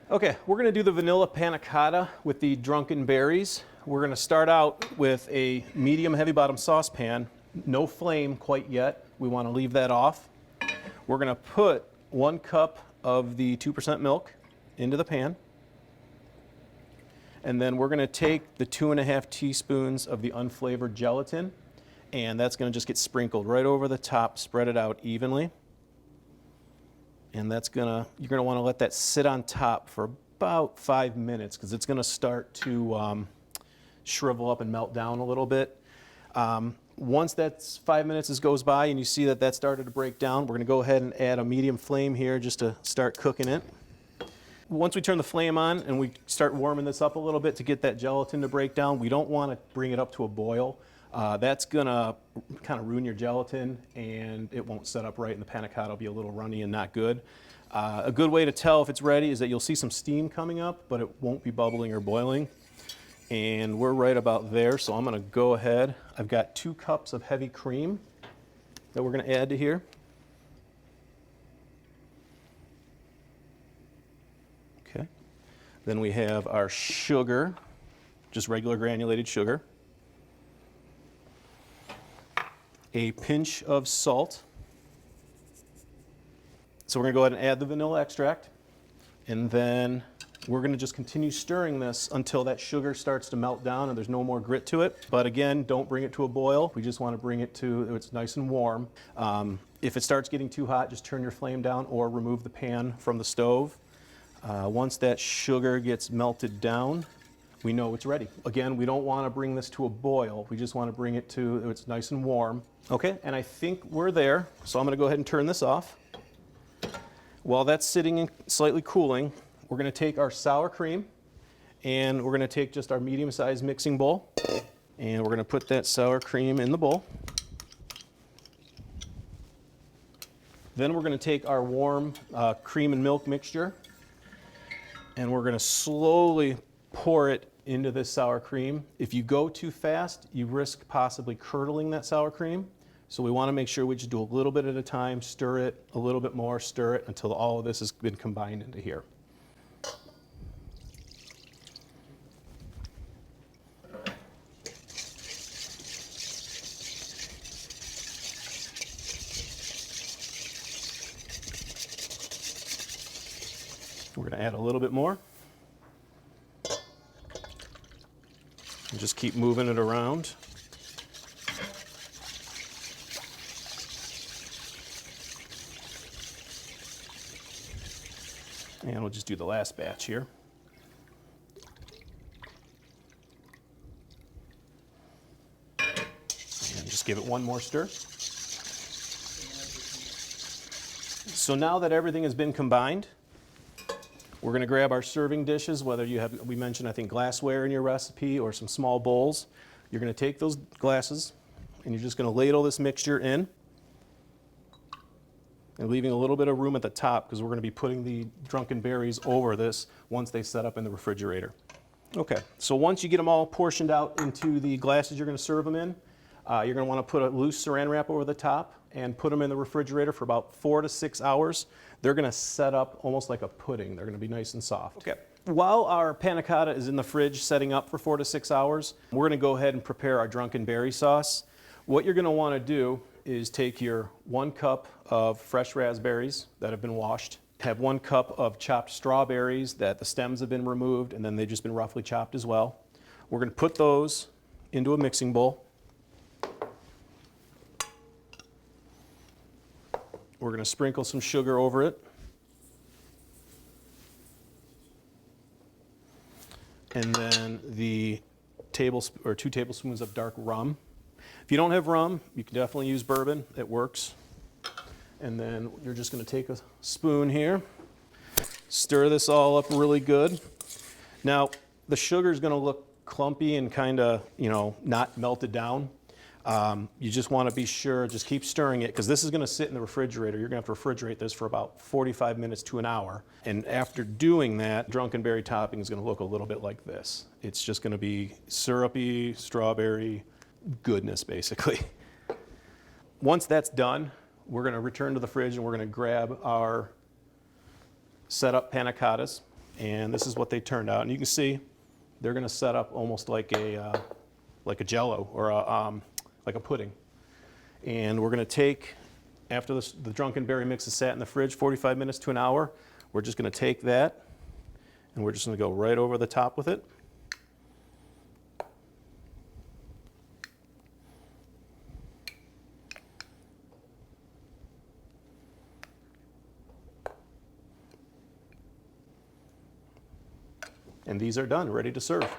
Okay, we're gonna do the vanilla panna cotta with the drunken berries. We're gonna start out with a medium heavy bottom saucepan, no flame quite yet. We wanna leave that off. We're gonna put 1 cup of the 2% milk into the pan. And then we're gonna take the 2½ teaspoons of the unflavored gelatin, and that's gonna just get sprinkled right over the top, spread it out evenly. And you're gonna wanna let that sit on top for about 5 minutes because it's gonna start to shrivel up and melt down a little bit. Once that's 5 minutes goes by and you see that started to break down, we're gonna go ahead and add a medium flame here just to start cooking it. Once we turn the flame on and we start warming this up a little bit to get that gelatin to break down, we don't wanna bring it up to a boil. That's gonna kind of ruin your gelatin and it won't set up right and the panna cotta will be a little runny and not good. A good way to tell if it's ready is that you'll see some steam coming up, but it won't be bubbling or boiling. And we're right about there, so I'm gonna go ahead. I've got 2 cups of heavy cream that we're gonna add to here. Okay. Then we have our sugar, just regular granulated sugar. A pinch of salt. So we're gonna go ahead and add the vanilla extract, and then we're gonna just continue stirring this until that sugar starts to melt down and there's no more grit to it. But again, don't bring it to a boil. We just wanna bring it to, it's nice and warm. If it starts getting too hot, just turn your flame down or remove the pan from the stove. Once that sugar gets melted down, we know it's ready. Again, we don't wanna bring this to a boil. We just wanna bring it to, it's nice and warm. Okay, and I think we're there, so I'm gonna go ahead and turn this off. While that's sitting and slightly cooling, we're gonna take our sour cream and we're gonna take just our medium-sized mixing bowl and we're gonna put that sour cream in the bowl. Then we're gonna take our warm cream and milk mixture and we're gonna slowly pour it into this sour cream. If you go too fast, you risk possibly curdling that sour cream. So we want to make sure we just do a little bit at a time, stir it a little bit more, stir it until all of this has been combined into here. We're going to add a little bit more. And just keep moving it around. And we'll just do the last batch here. And just give it one more stir. So now that everything has been combined, we're going to grab our serving dishes, whether you have, we mentioned, I think, glassware in your recipe or some small bowls. You're going to take those glasses and you're just going to ladle this mixture in and leaving a little bit of room at the top because we're going to be putting the drunken berries over this once they set up in the refrigerator. Okay, so once you get them all portioned out into the glasses you're going to serve them in, you're going to want to put a loose saran wrap over the top and put them in the refrigerator for about 4 to 6 hours. They're going to set up almost like a pudding. They're going to be nice and soft. Okay. While our panna cotta is in the fridge setting up for 4 to 6 hours, we're going to go ahead and prepare our drunken berry sauce. What you're going to want to do is take your 1 cup of fresh raspberries that have been washed, have 1 cup of chopped strawberries that the stems have been removed and then they've just been roughly chopped as well. We're going to put those into a mixing bowl. We're going to sprinkle some sugar over it. And then the 2 tablespoons of dark rum. If you don't have rum, you can definitely use bourbon. It works. And then you're just going to take a spoon here, stir this all up really good. Now, the sugar is going to look clumpy and kind of, not melted down. You just want to be sure, just keep stirring it because this is going to sit in the refrigerator. You're going to have to refrigerate this for about 45 minutes to an hour. And after doing that, drunken berry topping is going to look a little bit like this. It's just going to be syrupy, strawberry goodness, basically. Once that's done, we're going to return to the fridge and we're going to grab our set up panna cottas. And this is what they turned out. And you can see they're going to set up almost like a Jello or like a pudding. And we're going to take, after the drunken berry mix is sat in the fridge 45 minutes to an hour, we're just going to take that and we're just going to go right over the top with it. And these are done, ready to serve.